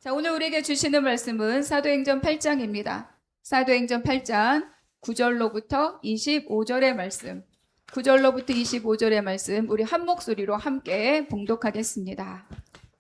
자, 오늘 우리에게 주시는 말씀은 사도행전 8장입니다. 사도행전 8장 9절로부터 25절의 말씀. 9절로부터 25절의 말씀 우리 한 목소리로 함께 봉독하겠습니다.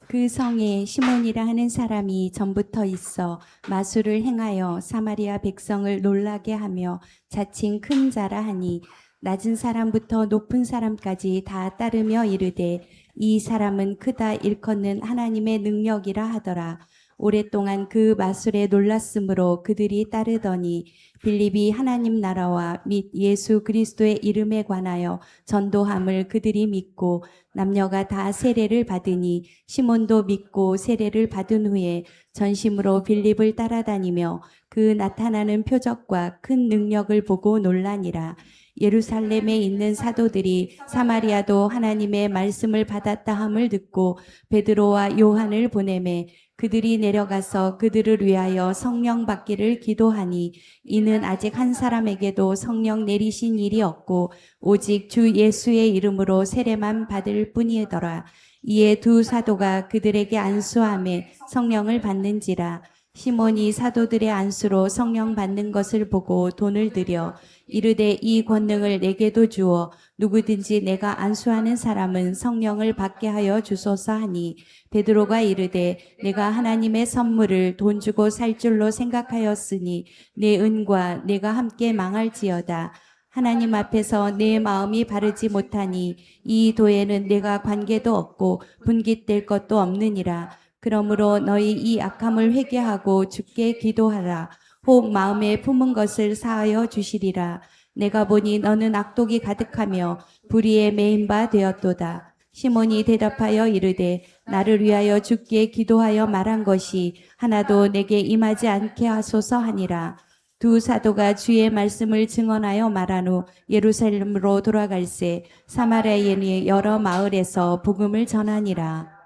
그 성에 시몬이라 하는 사람이 전부터 있어 마술을 행하여 사마리아 백성을 놀라게 하며 자칭 큰 자라 하니 낮은 사람부터 높은 사람까지 다 따르며 이르되 이 사람은 크다 일컫는 하나님의 능력이라 하더라. 오랫동안 그 마술에 놀랐으므로 그들이 따르더니 빌립이 하나님 나라와 및 예수 그리스도의 이름에 관하여 전도함을 그들이 믿고 남녀가 다 세례를 받으니 시몬도 믿고 세례를 받은 후에 전심으로 빌립을 따라다니며 그 나타나는 표적과 큰 능력을 보고 놀라니라. 예루살렘에 있는 사도들이 사마리아도 하나님의 말씀을 받았다 함을 듣고 베드로와 요한을 보내매 그들이 내려가서 그들을 위하여 성령 받기를 기도하니 이는 아직 한 사람에게도 성령 내리신 일이 없고 오직 주 예수의 이름으로 세례만 받을 뿐이더라. 이에 두 사도가 그들에게 안수하매 성령을 받는지라. 시몬이 사도들의 안수로 성령 받는 것을 보고 돈을 들여 이르되 이 권능을 내게도 주어 누구든지 내가 안수하는 사람은 성령을 받게 하여 주소서 하니 베드로가 이르되 내가 하나님의 선물을 돈 주고 살 줄로 생각하였으니 내 은과 내가 함께 망할지어다. 하나님 앞에서 내 마음이 바르지 못하니 이 도에는 내가 관계도 없고 분깃될 것도 없느니라. 그러므로 너희 이 악함을 회개하고 주께 기도하라. 혹 마음에 품은 것을 사하여 주시리라. 내가 보니 너는 악독이 가득하며 불의에 매인 바 되었도다. 시몬이 대답하여 이르되 나를 위하여 주께 기도하여 말한 것이 하나도 내게 임하지 않게 하소서 하니라. 두 사도가 주의 말씀을 증언하여 말한 후 예루살렘으로 돌아갈새 사마리아의 여러 마을에서 복음을 전하니라.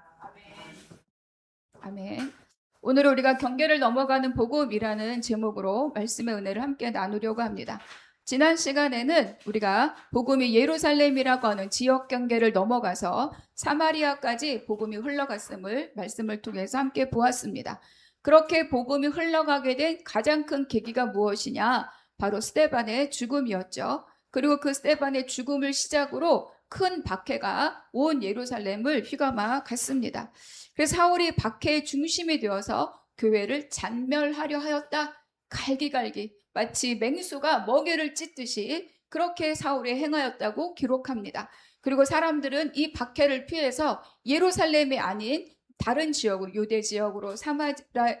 아멘. 오늘 우리가 경계를 넘어가는 복음이라는 제목으로 말씀의 은혜를 함께 나누려고 합니다. 지난 시간에는 우리가 복음이 예루살렘이라고 하는 지역 경계를 넘어가서 사마리아까지 복음이 흘러갔음을 말씀을 통해서 함께 보았습니다. 그렇게 복음이 흘러가게 된 가장 큰 계기가 무엇이냐? 바로 스데반의 죽음이었죠. 그리고 그 스데반의 죽음을 시작으로 큰 박해가 온 예루살렘을 휘감아 갔습니다. 그래서 사울이 박해의 중심이 되어서 교회를 잔멸하려 하였다. 갈기갈기 마치 맹수가 먹이를 찢듯이 그렇게 사울이 행하였다고 기록합니다. 그리고 사람들은 이 박해를 피해서 예루살렘이 아닌 다른 지역으로 유대 지역으로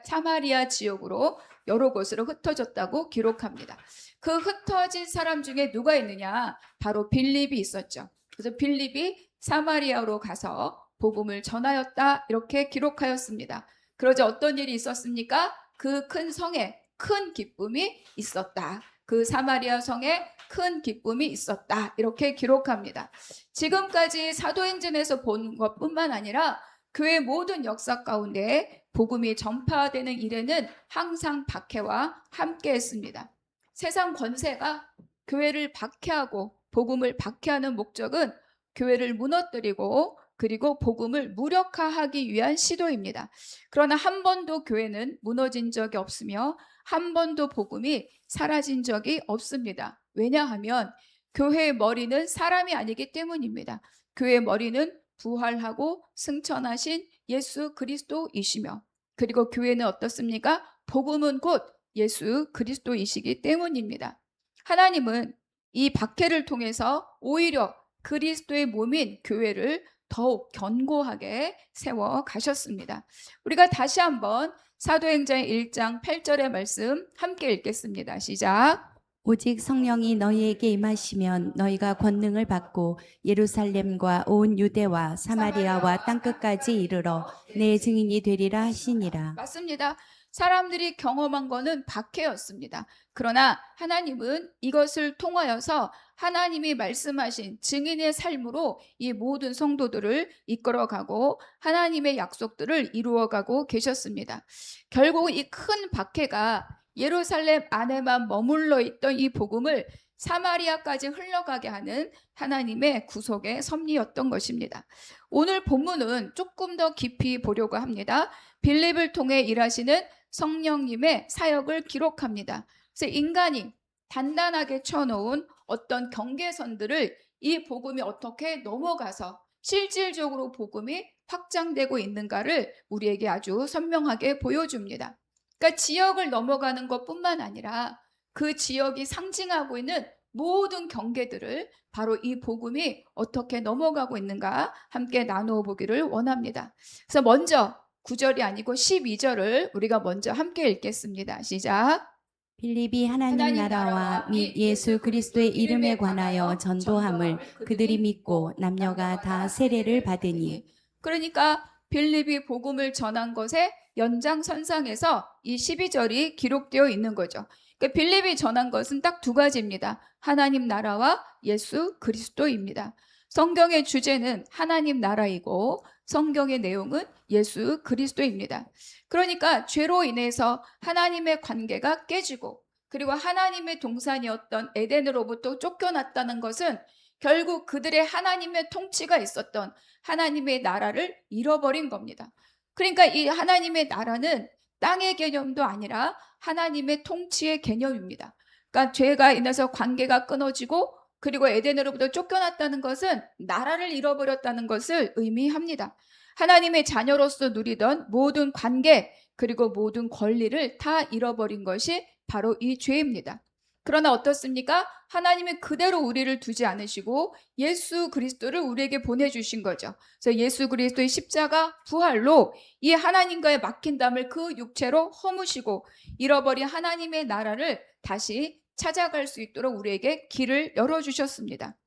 사마리아 지역으로 여러 곳으로 흩어졌다고 기록합니다. 그 흩어진 사람 중에 누가 있느냐? 바로 빌립이 있었죠. 그래서 빌립이 사마리아로 가서 복음을 전하였다 이렇게 기록하였습니다. 그러자 어떤 일이 있었습니까? 그 큰 성에 큰 기쁨이 있었다. 그 사마리아 성에 큰 기쁨이 있었다 이렇게 기록합니다. 지금까지 사도행전에서 본 것뿐만 아니라 교회 모든 역사 가운데 복음이 전파되는 일에는 항상 박해와 함께 했습니다. 세상 권세가 교회를 박해하고 복음을 박해하는 목적은 교회를 무너뜨리고 그리고 복음을 무력화하기 위한 시도입니다. 그러나 한 번도 교회는 무너진 적이 없으며 한 번도 복음이 사라진 적이 없습니다. 왜냐하면 교회의 머리는 사람이 아니기 때문입니다. 교회의 머리는 부활하고 승천하신 예수 그리스도이시며 그리고 교회는 어떻습니까? 복음은 곧 예수 그리스도이시기 때문입니다. 하나님은 이 박해를 통해서 오히려 그리스도의 몸인 교회를 더욱 견고하게 세워 가셨습니다. 우리가 다시 한번 사도행전 1장 8절의 말씀 함께 읽겠습니다. 시작. 오직 성령이 너희에게 임하시면 너희가 권능을 받고 예루살렘과 온 유대와 사마리아와 땅끝까지 이르러 내 증인이 되리라 하시니라. 맞습니다. 사람들이 경험한 것은 박해였습니다. 그러나 하나님은 이것을 통하여서 하나님이 말씀하신 증인의 삶으로 이 모든 성도들을 이끌어가고 하나님의 약속들을 이루어가고 계셨습니다. 결국 이 큰 박해가 예루살렘 안에만 머물러 있던 이 복음을 사마리아까지 흘러가게 하는 하나님의 구속의 섭리였던 것입니다. 오늘 본문은 조금 더 깊이 보려고 합니다. 빌립을 통해 일하시는 성령님의 사역을 기록합니다. 그래서 인간이 단단하게 쳐놓은 어떤 경계선들을 이 복음이 어떻게 넘어가서 실질적으로 복음이 확장되고 있는가를 우리에게 아주 선명하게 보여줍니다. 그러니까 지역을 넘어가는 것뿐만 아니라 그 지역이 상징하고 있는 모든 경계들을 바로 이 복음이 어떻게 넘어가고 있는가 함께 나누어 보기를 원합니다. 그래서 먼저 9절이 아니고 12절을 우리가 먼저 함께 읽겠습니다. 시작. 빌립이 하나님 나라와 및 예수 그리스도의 이름에 관하여 전도함을 그들이 믿고 남녀가 다 세례를 받으니. 그러니까 빌립이 복음을 전한 것의 연장선상에서 이 12절이 기록되어 있는 거죠. 그러니까 빌립이 전한 것은 딱 두 가지입니다. 하나님 나라와 예수 그리스도입니다. 성경의 주제는 하나님 나라이고 성경의 내용은 예수 그리스도입니다. 그러니까 죄로 인해서 하나님의 관계가 깨지고 그리고 하나님의 동산이었던 에덴으로부터 쫓겨났다는 것은 결국 그들의 하나님의 통치가 있었던 하나님의 나라를 잃어버린 겁니다. 그러니까 이 하나님의 나라는 땅의 개념도 아니라 하나님의 통치의 개념입니다. 그러니까 죄가 인해서 관계가 끊어지고 그리고 에덴으로부터 쫓겨났다는 것은 나라를 잃어버렸다는 것을 의미합니다. 하나님의 자녀로서 누리던 모든 관계 그리고 모든 권리를 다 잃어버린 것이 바로 이 죄입니다. 그러나 어떻습니까? 하나님은 그대로 우리를 두지 않으시고 예수 그리스도를 우리에게 보내주신 거죠. 그래서 예수 그리스도의 십자가 부활로 이 하나님과의 막힌 담을 그 육체로 허무시고 잃어버린 하나님의 나라를 다시 찾아갈 수 있도록 우리에게 길을 열어주셨습니다.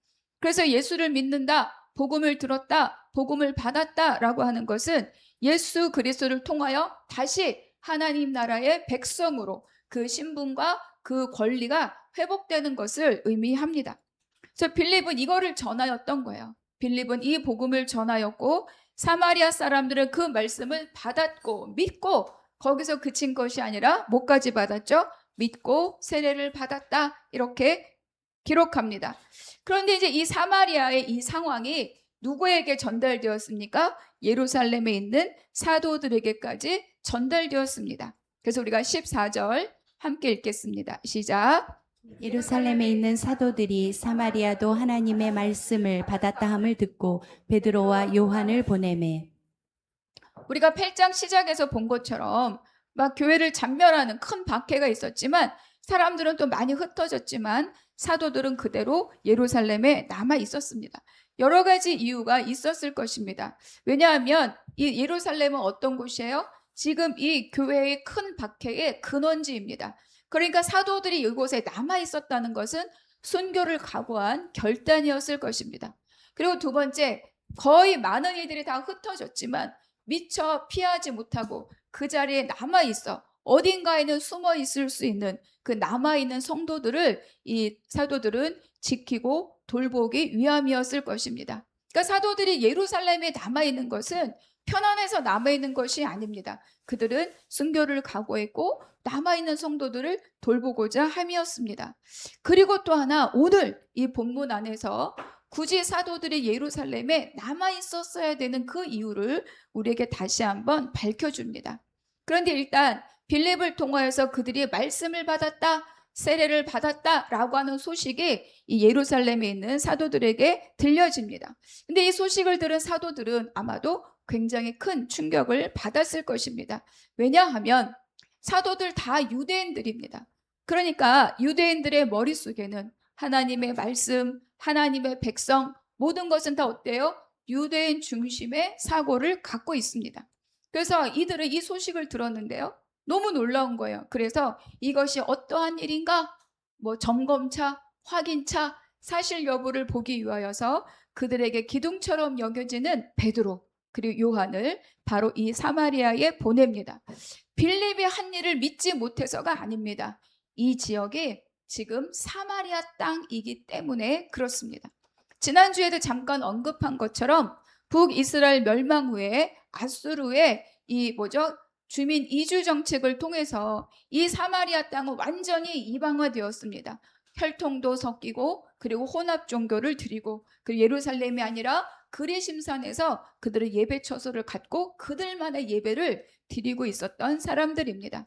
그래서 예수를 믿는다, 복음을 들었다, 복음을 받았다라고 하는 것은 예수 그리스도를 통하여 다시 하나님 나라의 백성으로 그 신분과 그 권리가 회복되는 것을 의미합니다. 그래서 빌립은 이거를 전하였던 거예요. 빌립은 이 복음을 전하였고 사마리아 사람들은 그 말씀을 받았고 믿고 거기서 그친 것이 아니라 뭐까지 받았죠? 믿고 세례를 받았다 이렇게 기록합니다. 그런데 이제 이 사마리아의 이 상황이 누구에게 전달되었습니까? 예루살렘에 있는 사도들에게까지 전달되었습니다. 그래서 우리가 14절 함께 읽겠습니다. 시작. 예루살렘에 있는 사도들이 사마리아도 하나님의 말씀을 받았다 함을 듣고 베드로와 요한을 보내매. 우리가 8장 시작에서 본 것처럼 막 교회를 잔멸하는 큰 박해가 있었지만 사람들은 또 많이 흩어졌지만 사도들은 그대로 예루살렘에 남아 있었습니다. 여러 가지 이유가 있었을 것입니다. 왜냐하면 이 예루살렘은 어떤 곳이에요? 지금 이 교회의 큰 박해의 근원지입니다. 그러니까 사도들이 이곳에 남아 있었다는 것은 순교를 각오한 결단이었을 것입니다. 그리고 두 번째, 거의 많은 이들이 다 흩어졌지만 미처 피하지 못하고 그 자리에 남아 있어 어딘가에는 숨어 있을 수 있는 그 남아 있는 성도들을 이 사도들은 지키고 돌보기 위함이었을 것입니다. 그러니까 사도들이 예루살렘에 남아 있는 것은 편안해서 남아 있는 것이 아닙니다. 그들은 순교를 각오했고 남아 있는 성도들을 돌보고자 함이었습니다. 그리고 또 하나 오늘 이 본문 안에서 굳이 사도들이 예루살렘에 남아 있었어야 되는 그 이유를 우리에게 다시 한번 밝혀줍니다. 그런데 일단 빌립을 통하여서 그들이 말씀을 받았다, 세례를 받았다라고 하는 소식이 이 예루살렘에 있는 사도들에게 들려집니다. 근데 이 소식을 들은 사도들은 아마도 굉장히 큰 충격을 받았을 것입니다. 왜냐하면 사도들 다 유대인들입니다. 그러니까 유대인들의 머릿속에는 하나님의 말씀, 하나님의 백성 모든 것은 다 어때요? 유대인 중심의 사고를 갖고 있습니다. 그래서 이들은 이 소식을 들었는데요. 너무 놀라운 거예요. 그래서 이것이 어떠한 일인가? 뭐 점검차, 확인차, 사실 여부를 보기 위하여서 그들에게 기둥처럼 여겨지는 베드로 그리고 요한을 바로 이 사마리아에 보냅니다. 빌립이 한 일을 믿지 못해서가 아닙니다. 이 지역이 지금 사마리아 땅이기 때문에 그렇습니다. 지난주에도 잠깐 언급한 것처럼 북이스라엘 멸망 후에 아수르의 주민 이주 정책을 통해서 이 사마리아 땅은 완전히 이방화되었습니다. 혈통도 섞이고 그리고 혼합 종교를 드리고 그리고 예루살렘이 아니라 그리심산에서 그들의 예배 처소를 갖고 그들만의 예배를 드리고 있었던 사람들입니다.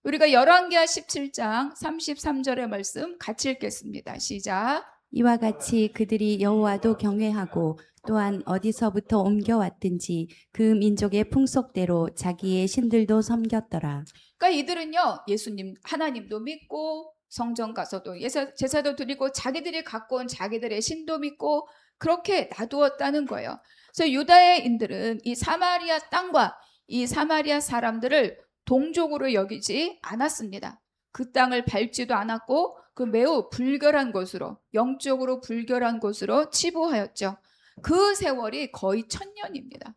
우리가 열왕기하 17장 33절의 말씀 같이 읽겠습니다. 시작. 이와 같이 그들이 여호와도 경외하고 또한 어디서부터 옮겨왔든지 그 민족의 풍속대로 자기의 신들도 섬겼더라. 그러니까 이들은요, 예수님, 하나님도 믿고 성전 가서도 제사도 드리고 자기들이 갖고 온 자기들의 신도 믿고 그렇게 놔두었다는 거예요. 그래서 유다인들은 이 사마리아 땅과 이 사마리아 사람들을 동족으로 여기지 않았습니다. 그 땅을 밟지도 않았고 그 매우 불결한 곳으로, 영적으로 불결한 곳으로 치부하였죠. 그 세월이 거의 1000년입니다.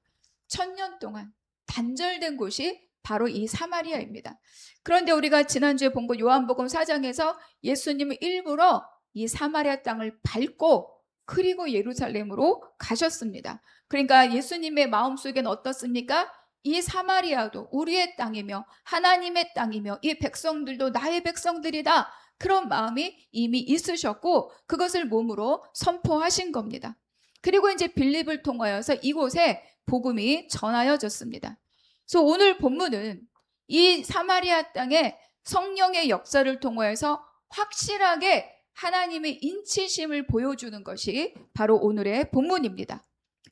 1000년 동안 단절된 곳이 바로 이 사마리아입니다. 그런데 우리가 지난주에 본 거 요한복음 4장에서 예수님은 일부러 이 사마리아 땅을 밟고 그리고 예루살렘으로 가셨습니다. 그러니까 예수님의 마음속엔 어떻습니까? 이 사마리아도 우리의 땅이며 하나님의 땅이며 이 백성들도 나의 백성들이다. 그런 마음이 이미 있으셨고 그것을 몸으로 선포하신 겁니다. 그리고 이제 빌립을 통하여서 이곳에 복음이 전하여졌습니다. 그래서 오늘 본문은 이 사마리아 땅에 성령의 역사를 통하여서 확실하게 하나님의 인치심을 보여주는 것이 바로 오늘의 본문입니다.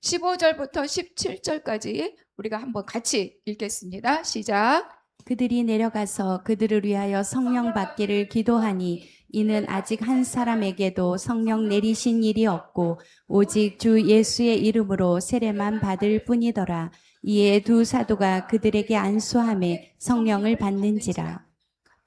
15절부터 17절까지 우리가 한번 같이 읽겠습니다. 시작. 그들이 내려가서 그들을 위하여 성령 받기를 기도하니 이는 아직 한 사람에게도 성령 내리신 일이 없고 오직 주 예수의 이름으로 세례만 받을 뿐이더라. 이에 두 사도가 그들에게 안수함에 성령을 받는지라.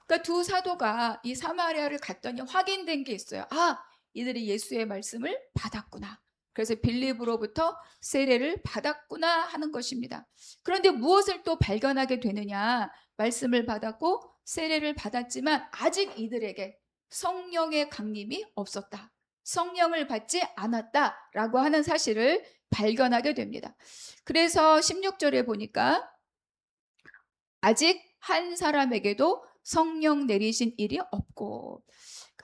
그러니까 두 사도가 이 사마리아를 갔더니 확인된 게 있어요. 아, 이들이 예수의 말씀을 받았구나. 그래서 빌립으로부터 세례를 받았구나 하는 것입니다. 그런데 무엇을 또 발견하게 되느냐? 말씀을 받았고 세례를 받았지만 아직 이들에게 성령의 강림이 없었다. 성령을 받지 않았다라고 하는 사실을 발견하게 됩니다. 그래서 16절에 보니까 아직 한 사람에게도 성령 내리신 일이 없고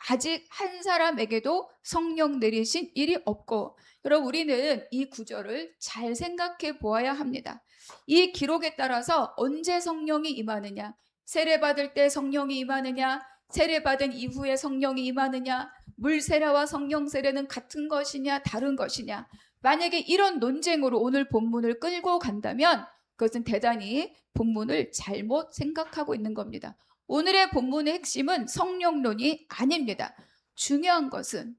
아직 한 사람에게도 성령 내리신 일이 없고 여러분 우리는 이 구절을 잘 생각해 보아야 합니다. 이 기록에 따라서 언제 성령이 임하느냐, 세례받을 때 성령이 임하느냐, 세례받은 이후에 성령이 임하느냐, 물세례와 성령 세례는 같은 것이냐 다른 것이냐, 만약에 이런 논쟁으로 오늘 본문을 끌고 간다면 그것은 대단히 본문을 잘못 생각하고 있는 겁니다. 오늘의 본문의 핵심은 성령론이 아닙니다. 중요한 것은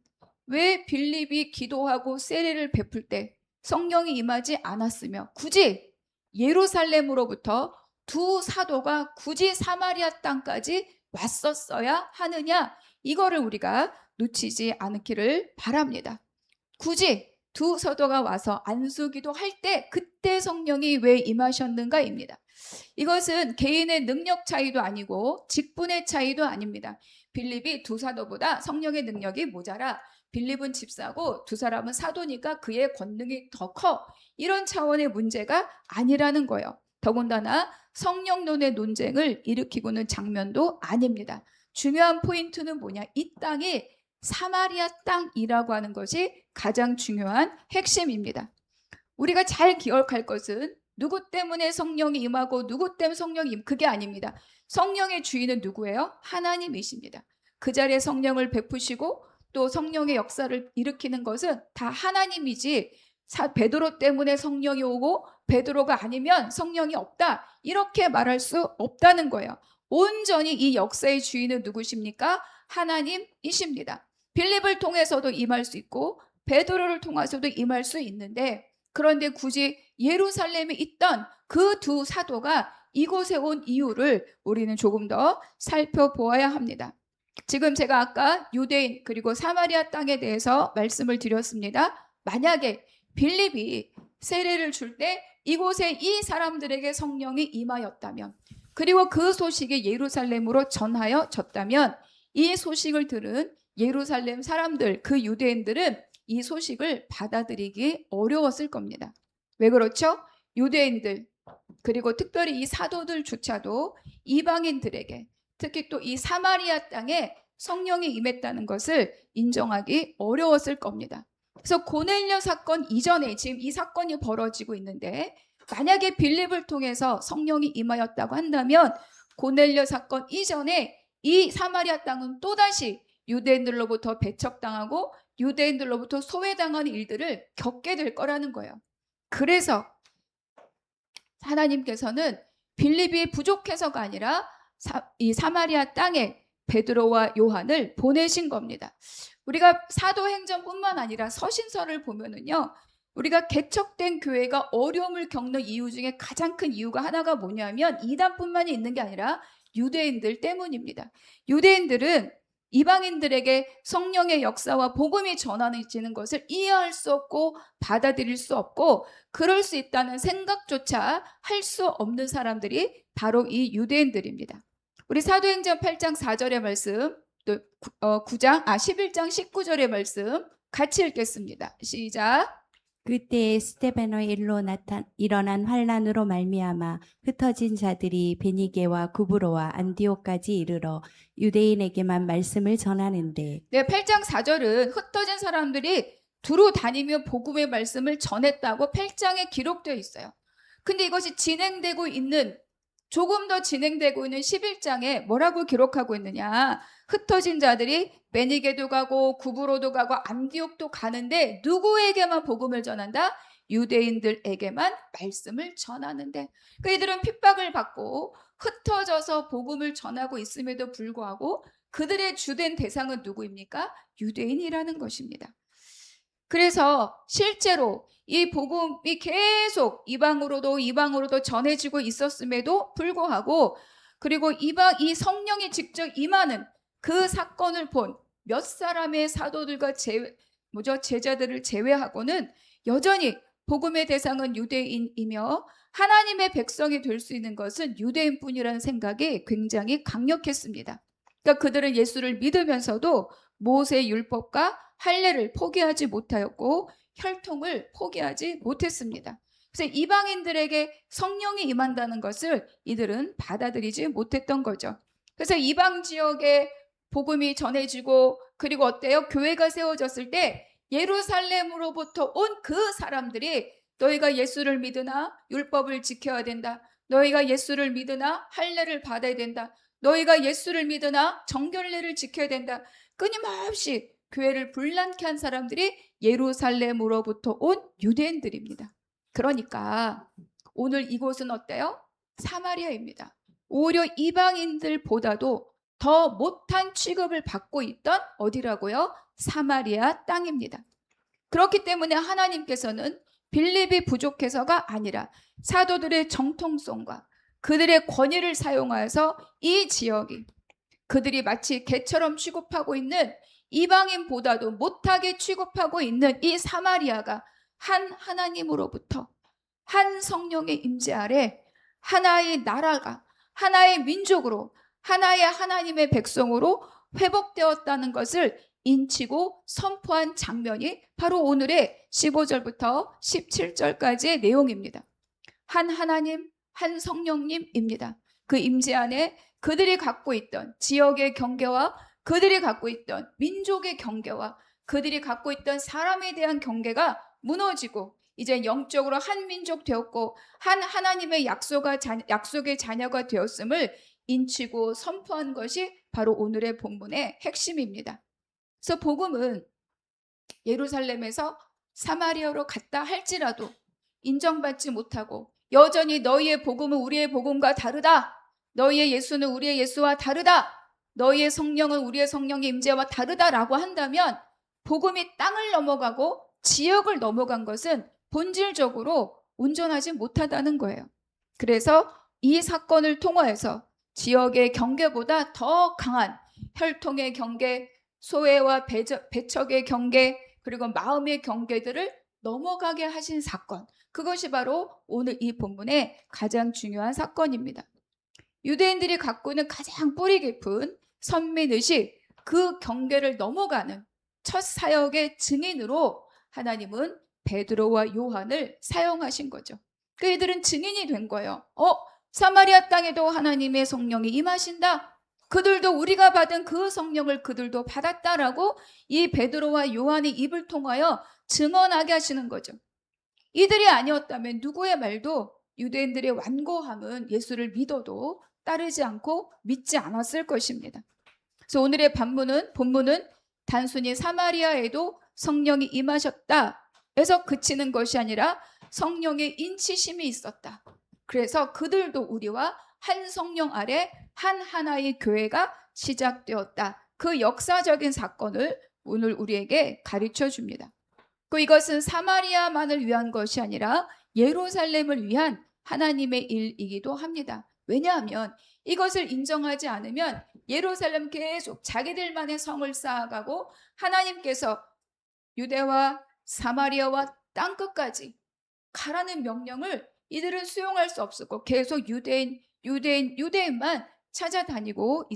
왜 빌립이 기도하고 세례를 베풀 때 성령이 임하지 않았으며 굳이 예루살렘으로부터 두 사도가 굳이 사마리아 땅까지 왔었어야 하느냐, 이거를 우리가 놓치지 않기를 바랍니다. 굳이 두 사도가 와서 안수기도 할 때 그때 성령이 왜 임하셨는가입니다. 이것은 개인의 능력 차이도 아니고 직분의 차이도 아닙니다. 빌립이 두 사도보다 성령의 능력이 모자라. 빌립은 집사고 두 사람은 사도니까 그의 권능이 더 커. 이런 차원의 문제가 아니라는 거예요. 더군다나 성령론의 논쟁을 일으키고는 장면도 아닙니다. 중요한 포인트는 뭐냐? 이 땅이 사마리아 땅이라고 하는 것이 가장 중요한 핵심입니다. 우리가 잘 기억할 것은 누구 때문에 성령이 임하고 누구 때문에 성령이 그게 아닙니다. 성령의 주인은 누구예요? 하나님이십니다. 그 자리에 성령을 베푸시고 또 성령의 역사를 일으키는 것은 다 하나님이지 베드로 때문에 성령이 오고 베드로가 아니면 성령이 없다 이렇게 말할 수 없다는 거예요. 온전히 이 역사의 주인은 누구십니까? 하나님이십니다. 빌립을 통해서도 임할 수 있고 베드로를 통해서도 임할 수 있는데 그런데 굳이 예루살렘에 있던 그 두 사도가 이곳에 온 이유를 우리는 조금 더 살펴보아야 합니다. 지금 제가 아까 유대인 그리고 사마리아 땅에 대해서 말씀을 드렸습니다. 만약에 빌립이 세례를 줄 때 이곳에 이 사람들에게 성령이 임하였다면 그리고 그 소식이 예루살렘으로 전하여졌다면 이 소식을 들은 예루살렘 사람들, 그 유대인들은 이 소식을 받아들이기 어려웠을 겁니다. 왜 그렇죠? 유대인들 그리고 특별히 이 사도들조차도 이방인들에게 특히 또 이 사마리아 땅에 성령이 임했다는 것을 인정하기 어려웠을 겁니다. 그래서 고넬료 사건 이전에 지금 이 사건이 벌어지고 있는데 만약에 빌립을 통해서 성령이 임하였다고 한다면 고넬료 사건 이전에 이 사마리아 땅은 또다시 유대인들로부터 배척당하고 유대인들로부터 소외당하는 일들을 겪게 될 거라는 거예요. 그래서 하나님께서는 빌립이 부족해서가 아니라 이 사마리아 땅에 베드로와 요한을 보내신 겁니다. 우리가 사도행전뿐만 아니라 서신서를 보면은요, 우리가 개척된 교회가 어려움을 겪는 이유 중에 가장 큰 이유가 하나가 뭐냐면 이단뿐만이 있는 게 아니라 유대인들 때문입니다. 유대인들은 이방인들에게 성령의 역사와 복음이 전하는 것을 이해할 수 없고 받아들일 수 없고 그럴 수 있다는 생각조차 할 수 없는 사람들이 바로 이 유대인들입니다. 우리 사도행전 8장 4절의 말씀, 또 11장 19절의 말씀 같이 읽겠습니다. 시작. 그때 스데반의 일로 일어난 환란으로 말미암아 흩어진 자들이 베니게와 구브로와 안디옥까지 이르러 유대인에게만 말씀을 전하는데 네, 8장 4절은 흩어진 사람들이 두루 다니며 복음의 말씀을 전했다고 8장에 기록되어 있어요. 근데 이것이 진행되고 있는 조금 더 진행되고 있는 11장에 뭐라고 기록하고 있느냐? 흩어진 자들이 베니게도 가고 구브로도 가고 안디옥도 가는데 누구에게만 복음을 전한다? 유대인들에게만 말씀을 전하는데 그 이들은 핍박을 받고 흩어져서 복음을 전하고 있음에도 불구하고 그들의 주된 대상은 누구입니까? 유대인이라는 것입니다. 그래서 실제로 이 복음이 계속 이방으로도 전해지고 있었음에도 불구하고 그리고 이 성령이 직접 임하는 그 사건을 본 몇 사람의 사도들과 제자들을 제외하고는 여전히 복음의 대상은 유대인이며 하나님의 백성이 될 수 있는 것은 유대인뿐이라는 생각이 굉장히 강력했습니다. 그러니까 그들은 예수를 믿으면서도 모세의 율법과 할례를 포기하지 못하였고 혈통을 포기하지 못했습니다. 그래서 이방인들에게 성령이 임한다는 것을 이들은 받아들이지 못했던 거죠. 그래서 이방 지역에 복음이 전해지고 그리고 어때요? 교회가 세워졌을 때 예루살렘으로부터 온 그 사람들이 너희가 예수를 믿으나 율법을 지켜야 된다. 너희가 예수를 믿으나 할례를 받아야 된다. 너희가 예수를 믿으나 정결례를 지켜야 된다. 끊임없이 교회를 불난케 한 사람들이 예루살렘으로부터 온 유대인들입니다. 그러니까 오늘 이곳은 어때요? 사마리아입니다. 오히려 이방인들보다도 더 못한 취급을 받고 있던 어디라고요? 사마리아 땅입니다. 그렇기 때문에 하나님께서는 빌립이 부족해서가 아니라 사도들의 정통성과 그들의 권위를 사용하여서 이 지역이 그들이 마치 개처럼 취급하고 있는 이방인보다도 못하게 취급하고 있는 이 사마리아가 한 하나님으로부터 한 성령의 임재 아래 하나의 나라가 하나의 민족으로 하나의 하나님의 백성으로 회복되었다는 것을 인치고 선포한 장면이 바로 오늘의 15절부터 17절까지의 내용입니다. 한 하나님, 한 성령님입니다. 그 임재 안에 그들이 갖고 있던 지역의 경계와 그들이 갖고 있던 민족의 경계와 그들이 갖고 있던 사람에 대한 경계가 무너지고 이제 영적으로 한 민족 되었고 한 하나님의 약속의 자녀가 되었음을 인치고 선포한 것이 바로 오늘의 본문의 핵심입니다. 그래서 복음은 예루살렘에서 사마리아로 갔다 할지라도 인정받지 못하고 여전히 너희의 복음은 우리의 복음과 다르다. 너희의 예수는 우리의 예수와 다르다. 너희의 성령은 우리의 성령의 임재와 다르다라고 한다면 복음이 땅을 넘어가고 지역을 넘어간 것은 본질적으로 온전하지 못하다는 거예요. 그래서 이 사건을 통하여서 지역의 경계보다 더 강한 혈통의 경계, 소외와 배척의 경계, 그리고 마음의 경계들을 넘어가게 하신 사건, 그것이 바로 오늘 이 본문의 가장 중요한 사건입니다. 유대인들이 갖고 있는 가장 뿌리 깊은 선민의식, 그 경계를 넘어가는 첫 사역의 증인으로 하나님은 베드로와 요한을 사용하신 거죠. 그 이들은 증인이 된 거예요. 사마리아 땅에도 하나님의 성령이 임하신다. 그들도 우리가 받은 그 성령을 그들도 받았다라고 이 베드로와 요한의 입을 통하여 증언하게 하시는 거죠. 이들이 아니었다면 누구의 말도 유대인들의 완고함은 예수를 믿어도 따르지 않고 믿지 않았을 것입니다. 그래서 오늘의 본문은 단순히 사마리아에도 성령이 임하셨다 해서 그치는 것이 아니라 성령의 인치심이 있었다. 그래서 그들도 우리와 한 성령 아래 한 하나의 교회가 시작되었다. 그 역사적인 사건을 오늘 우리에게 가르쳐 줍니다. 이것은 사마리아만을 위한 것이 아니라 예루살렘을 위한 하나님의 일이기도 합니다. 왜냐하면 이것을 인정하지 않으면 예루살렘 계속 자기들만의 성을 쌓아가고 하나님께서 유대와 사마리아와 땅끝까지 가라는 명령을 이들은 수용할 수 없었고 계속 유대인만 찾아다니고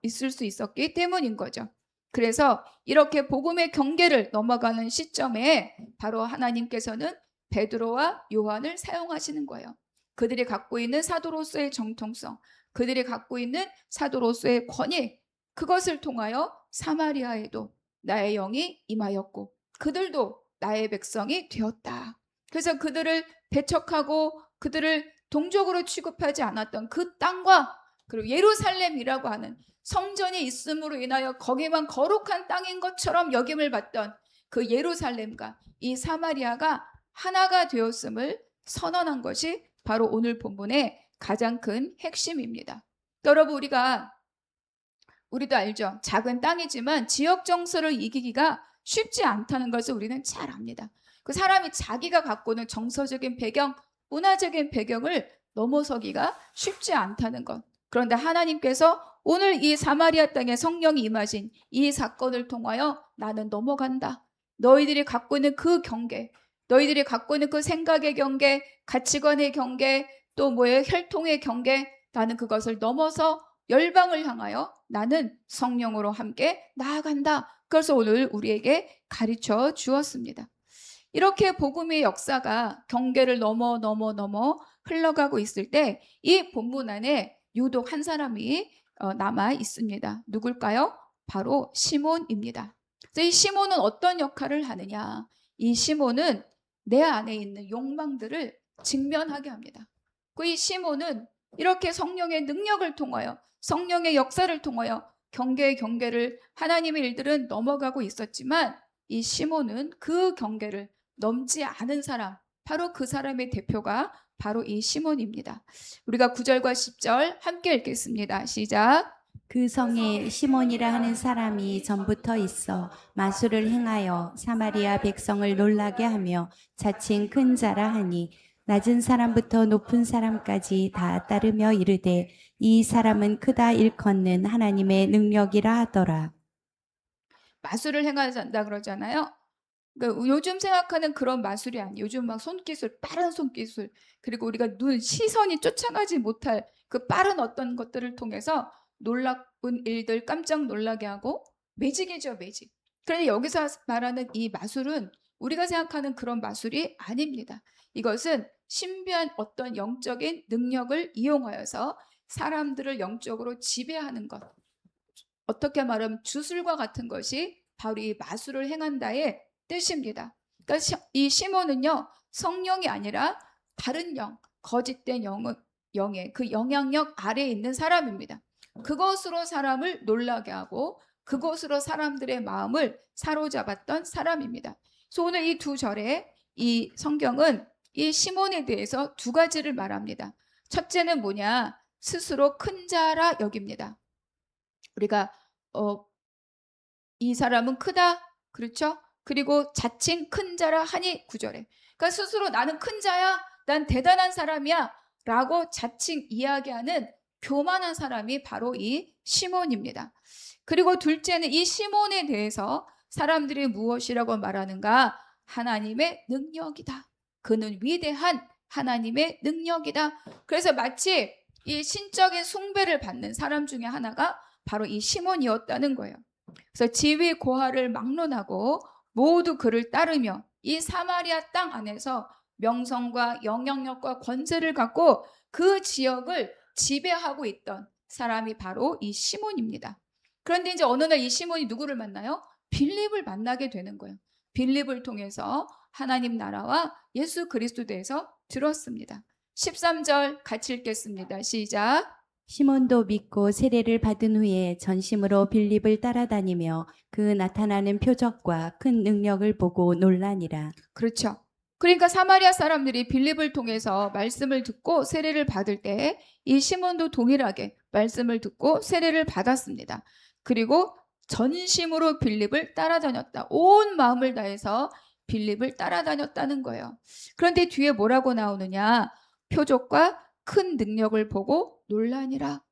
있을 수 있었기 때문인 거죠. 그래서 이렇게 복음의 경계를 넘어가는 시점에 바로 하나님께서는 베드로와 요한을 사용하시는 거예요. 그들이 갖고 있는 사도로서의 정통성, 그들이 갖고 있는 사도로서의 권위, 그것을 통하여 사마리아에도 나의 영이 임하였고 그들도 나의 백성이 되었다. 그래서 그들을 배척하고 그들을 동족으로 취급하지 않았던 그 땅과 그리고 예루살렘이라고 하는 성전이 있음으로 인하여 거기만 거룩한 땅인 것처럼 여김을 받던 그 예루살렘과 이 사마리아가 하나가 되었음을 선언한 것이 바로 오늘 본문의 가장 큰 핵심입니다. 여러분, 우리도 알죠. 작은 땅이지만 지역 정서를 이기기가 쉽지 않다는 것을 우리는 잘 압니다. 그 사람이 자기가 갖고 있는 정서적인 배경, 문화적인 배경을 넘어서기가 쉽지 않다는 것. 그런데 하나님께서 오늘 이 사마리아 땅에 성령이 임하신 이 사건을 통하여 나는 넘어간다. 너희들이 갖고 있는 그 경계, 너희들이 갖고 있는 그 생각의 경계, 가치관의 경계, 또 혈통의 경계, 나는 그것을 넘어서 열방을 향하여 나는 성령으로 함께 나아간다. 그래서 오늘 우리에게 가르쳐 주었습니다. 이렇게 복음의 역사가 경계를 넘어 흘러가고 있을 때 이 본문 안에 유독 한 사람이 남아 있습니다. 누굴까요? 바로 시몬입니다. 이 시몬은 어떤 역할을 하느냐? 이 시몬은 내 안에 있는 욕망들을 직면하게 합니다. 이 시몬은 이렇게 성령의 능력을 통하여 성령의 역사를 통하여 경계를 하나님의 일들은 넘어가고 있었지만 이 시몬은 그 경계를 넘지 않은 사람, 바로 그 사람의 대표가 바로 이 시몬입니다. 우리가 9절과 10절 함께 읽겠습니다. 시작. 그 성에 시몬이라 하는 사람이 전부터 있어 마술을 행하여 사마리아 백성을 놀라게 하며 자칭 큰 자라 하니 낮은 사람부터 높은 사람까지 다 따르며 이르되 이 사람은 크다 일컫는 하나님의 능력이라 하더라. 마술을 행한다 그러잖아요. 그러니까 요즘 생각하는 그런 마술이 아니에요. 요즘 막 손기술, 빠른 손기술, 그리고 우리가 시선이 쫓아가지 못할 그 빠른 어떤 것들을 통해서 놀라운 일들 깜짝 놀라게 하고 매직이죠, 매직. 그런데 여기서 말하는 이 마술은 우리가 생각하는 그런 마술이 아닙니다. 이것은 신비한 어떤 영적인 능력을 이용하여서 사람들을 영적으로 지배하는 것. 어떻게 말하면 주술과 같은 것이 바로 이 마술을 행한다의 뜻입니다. 그러니까 이 시몬은요, 성령이 아니라 다른 영, 거짓된 영의 그 영향력 아래에 있는 사람입니다. 그것으로 사람을 놀라게 하고 그것으로 사람들의 마음을 사로잡았던 사람입니다. 그래서 오늘 이 두 절에 이 성경은 이 시몬에 대해서 두 가지를 말합니다. 첫째는 뭐냐? 스스로 큰 자라 여깁니다. 우리가 이 사람은 크다, 그렇죠? 그리고 자칭 큰 자라 하니 9절에. 그러니까 스스로 나는 큰 자야, 난 대단한 사람이야 라고 자칭 이야기하는 교만한 사람이 바로 이 시몬입니다. 그리고 둘째는 이 시몬에 대해서 사람들이 무엇이라고 말하는가? 하나님의 능력이다. 그는 위대한 하나님의 능력이다. 그래서 마치 이 신적인 숭배를 받는 사람 중에 하나가 바로 이 시몬이었다는 거예요. 그래서 지위 고하를 막론하고 모두 그를 따르며 이 사마리아 땅 안에서 명성과 영향력과 권세를 갖고 그 지역을 지배하고 있던 사람이 바로 이 시몬입니다. 그런데 이제 어느 날 이 시몬이 누구를 만나요? 빌립을 만나게 되는 거예요. 빌립을 통해서 하나님 나라와 예수 그리스도에 대해서 들었습니다. 13절 같이 읽겠습니다. 시작. 시몬도 믿고 세례를 받은 후에 전심으로 빌립을 따라다니며 그 나타나는 표적과 큰 능력을 보고 놀라니라. 그렇죠. 그러니까 사마리아 사람들이 빌립을 통해서 말씀을 듣고 세례를 받을 때 이 시몬도 동일하게 말씀을 듣고 세례를 받았습니다. 그리고 전심으로 빌립을 따라다녔다. 온 마음을 다해서 빌립을 따라다녔다는 거예요. 그런데 뒤에 뭐라고 나오느냐? 표적과 큰 능력을 보고 놀라니라.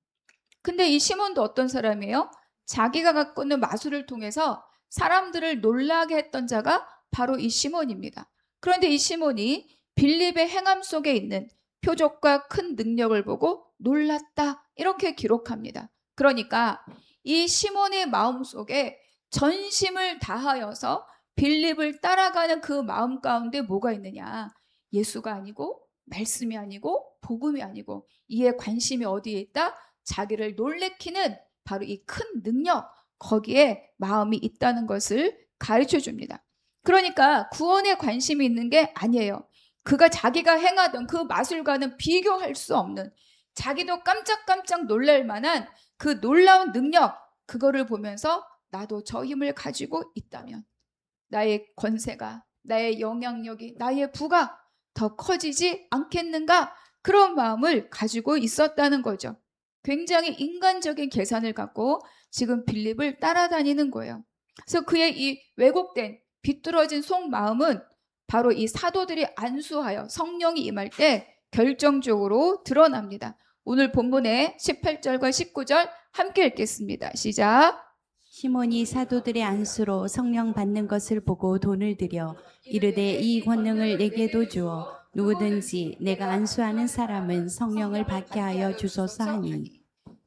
근데 이 시몬도 어떤 사람이에요? 자기가 갖고 있는 마술을 통해서 사람들을 놀라게 했던 자가 바로 이 시몬입니다. 그런데 이 시몬이 빌립의 행함 속에 있는 표적과 큰 능력을 보고 놀랐다. 이렇게 기록합니다. 그러니까 이 시몬의 마음 속에 전심을 다하여서 빌립을 따라가는 그 마음 가운데 뭐가 있느냐? 예수가 아니고 말씀이 아니고 복음이 아니고 이에 관심이 어디에 있다? 자기를 놀래키는 바로 이 큰 능력, 거기에 마음이 있다는 것을 가르쳐 줍니다. 그러니까 구원에 관심이 있는 게 아니에요. 그가 자기가 행하던 그 마술과는 비교할 수 없는, 자기도 깜짝깜짝 놀랄 만한 그 놀라운 능력, 그거를 보면서 나도 저 힘을 가지고 있다면 나의 권세가, 나의 영향력이, 나의 부가 더 커지지 않겠는가? 그런 마음을 가지고 있었다는 거죠. 굉장히 인간적인 계산을 갖고 지금 빌립을 따라다니는 거예요. 그래서 그의 이 왜곡된 비뚤어진 속마음은 바로 이 사도들이 안수하여 성령이 임할 때 결정적으로 드러납니다. 오늘 본문의 18절과 19절 함께 읽겠습니다. 시작. 시몬이 사도들의 안수로 성령 받는 것을 보고 돈을 들여 이르되 이 권능을 내게도 주어 누구든지 내가 안수하는 사람은 성령을 받게 하여 주소서 하니.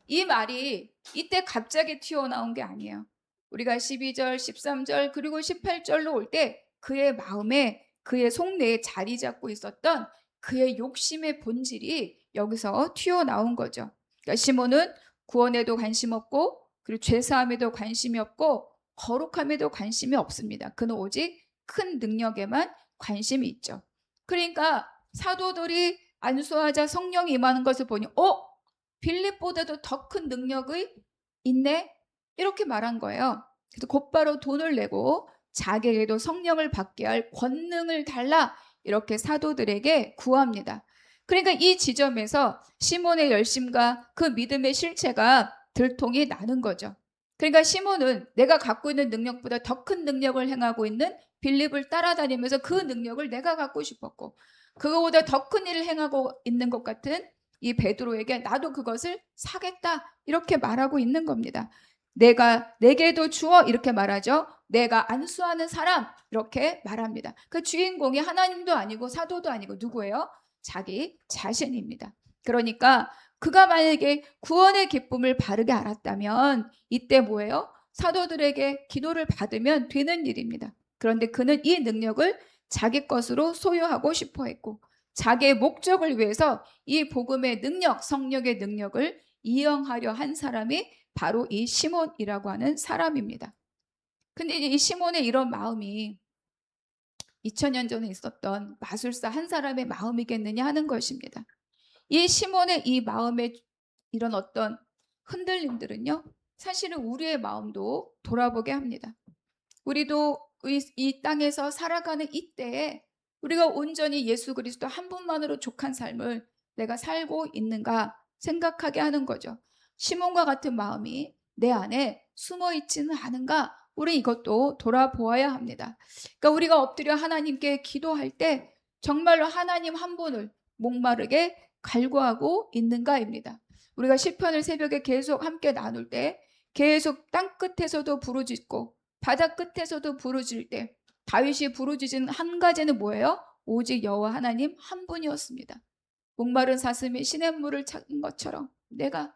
이 말이 이때 갑자기 튀어나온 게 아니에요. 우리가 12절, 13절 그리고 18절로 올 때 그의 마음에, 그의 속내에 자리 잡고 있었던 그의 욕심의 본질이 여기서 튀어나온 거죠. 그러니까 시몬은 구원에도 관심 없고 그리고 죄사함에도 관심이 없고 거룩함에도 관심이 없습니다. 그는 오직 큰 능력에만 관심이 있죠. 그러니까 사도들이 안수하자 성령이 임하는 것을 보니 빌립보다도 더 큰 능력이 있네? 이렇게 말한 거예요. 그래서 곧바로 돈을 내고 자기에게도 성령을 받게 할 권능을 달라 이렇게 사도들에게 구합니다. 그러니까 이 지점에서 시몬의 열심과 그 믿음의 실체가 들통이 나는 거죠. 그러니까 시몬은 내가 갖고 있는 능력보다 더 큰 능력을 행하고 있는 빌립을 따라다니면서 그 능력을 내가 갖고 싶었고 그거보다 더 큰 일을 행하고 있는 것 같은 이 베드로에게 나도 그것을 사겠다 이렇게 말하고 있는 겁니다. 내게도 주어 이렇게 말하죠. 내가 안수하는 사람 이렇게 말합니다. 그 주인공이 하나님도 아니고 사도도 아니고 누구예요? 자기 자신입니다. 그러니까 그가 만약에 구원의 기쁨을 바르게 알았다면 이때 뭐예요? 사도들에게 기도를 받으면 되는 일입니다. 그런데 그는 이 능력을 자기 것으로 소유하고 싶어 했고 자기의 목적을 위해서 이 복음의 능력, 성령의 능력을 이용하려 한 사람이 바로 이 시몬이라고 하는 사람입니다. 근데 이 시몬의 이런 마음이 2000년 전에 있었던 마술사 한 사람의 마음이겠느냐 하는 것입니다. 이 시몬의 이 마음의 이런 어떤 흔들림들은요, 사실은 우리의 마음도 돌아보게 합니다. 우리도 이 땅에서 살아가는 이때에 우리가 온전히 예수 그리스도 한 분만으로 족한 삶을 내가 살고 있는가 생각하게 하는 거죠. 시몬과 같은 마음이 내 안에 숨어 있지는 않은가? 우리 이것도 돌아보아야 합니다. 그러니까 우리가 엎드려 하나님께 기도할 때 정말로 하나님 한 분을 목마르게 갈구하고 있는가입니다. 우리가 시편을 새벽에 계속 함께 나눌 때 계속 땅 끝에서도 부르짖고 바다 끝에서도 부르짖을 때 다윗이 부르짖은 한 가지는 뭐예요? 오직 여호와 하나님 한 분이었습니다. 목마른 사슴이 시냇물을 찾은 것처럼 내가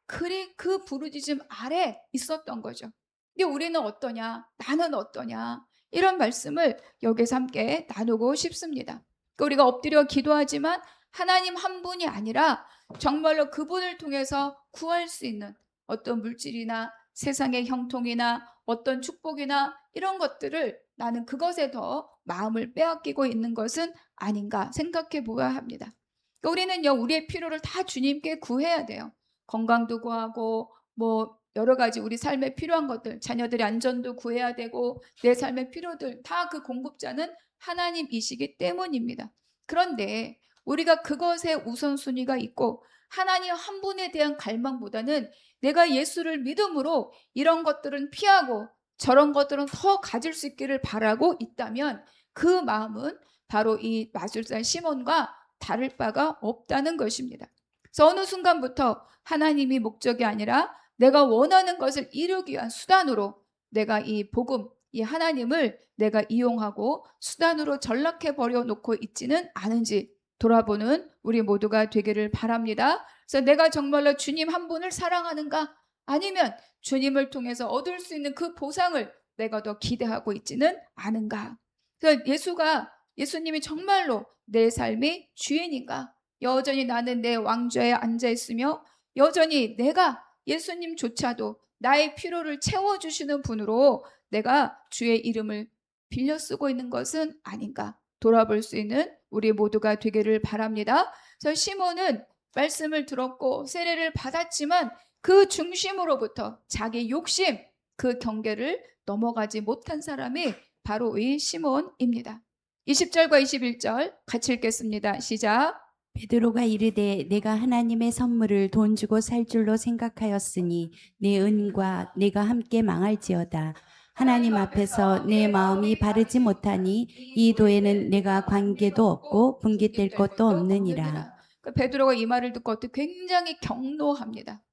그 부르짖음 아래 있었던 거죠. 근데 우리는 어떠냐? 나는 어떠냐? 이런 말씀을 여기서 함께 나누고 싶습니다. 그러니까 우리가 엎드려 기도하지만 하나님 한 분이 아니라 정말로 그분을 통해서 구할 수 있는 어떤 물질이나 세상의 형통이나 어떤 축복이나 이런 것들을 나는 그것에 더 마음을 빼앗기고 있는 것은 아닌가 생각해 보아야 합니다. 그러니까 우리는요, 우리의 필요를 다 주님께 구해야 돼요. 건강도 구하고 뭐 여러 가지 우리 삶에 필요한 것들, 자녀들의 안전도 구해야 되고 내 삶의 필요들 다 그 공급자는 하나님이시기 때문입니다. 그런데 우리가 그것에 우선순위가 있고 하나님 한 분에 대한 갈망보다는 내가 예수를 믿음으로 이런 것들은 피하고 저런 것들은 더 가질 수 있기를 바라고 있다면 그 마음은 바로 이 마술사 시몬과 다를 바가 없다는 것입니다. 그래서 어느 순간부터 하나님이 목적이 아니라 내가 원하는 것을 이루기 위한 수단으로 내가 이 복음, 이 하나님을 내가 이용하고 수단으로 전락해 버려 놓고 있지는 않은지 돌아보는 우리 모두가 되기를 바랍니다. 그래서 내가 정말로 주님 한 분을 사랑하는가? 아니면 주님을 통해서 얻을 수 있는 그 보상을 내가 더 기대하고 있지는 않은가? 그래서 예수님이 정말로 내 삶의 주인인가? 여전히 나는 내 왕좌에 앉아 있으며 여전히 내가 예수님조차도 나의 필요를 채워주시는 분으로 내가 주의 이름을 빌려 쓰고 있는 것은 아닌가 돌아볼 수 있는 우리 모두가 되기를 바랍니다. 그래서 시몬은 말씀을 들었고 세례를 받았지만 그 중심으로부터 자기 욕심, 그 경계를 넘어가지 못한 사람이 바로 이 시몬입니다. 20절과 21절 같이 읽겠습니다. 시작. 베드로가 이르되 내가 하나님의 선물을 돈 주고 살 줄로 생각하였으니 내 은과 내가 함께 망할지어다. 하나님 앞에서 내 마음이 바르지 못하니 이 도에는 내가 관계도 없고 분깃될 것도 없느니라. 베드로가 이 말을 듣고 굉장히 경노합니다.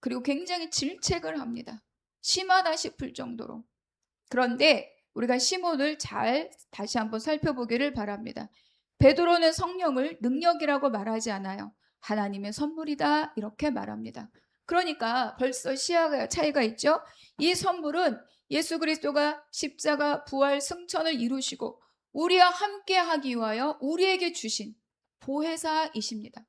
그리고 굉장히 질책을 합니다. 심하다 싶을 정도로. 그런데 우리가 시몬을 잘 다시 한번 살펴보기를 바랍니다. 베드로는 성령을 능력이라고 말하지 않아요. 하나님의 선물이다 이렇게 말합니다. 그러니까 벌써 시야가 차이가 있죠. 이 선물은 예수 그리스도가 십자가 부활 승천을 이루시고 우리와 함께 하기 위하여 우리에게 주신 보혜사이십니다.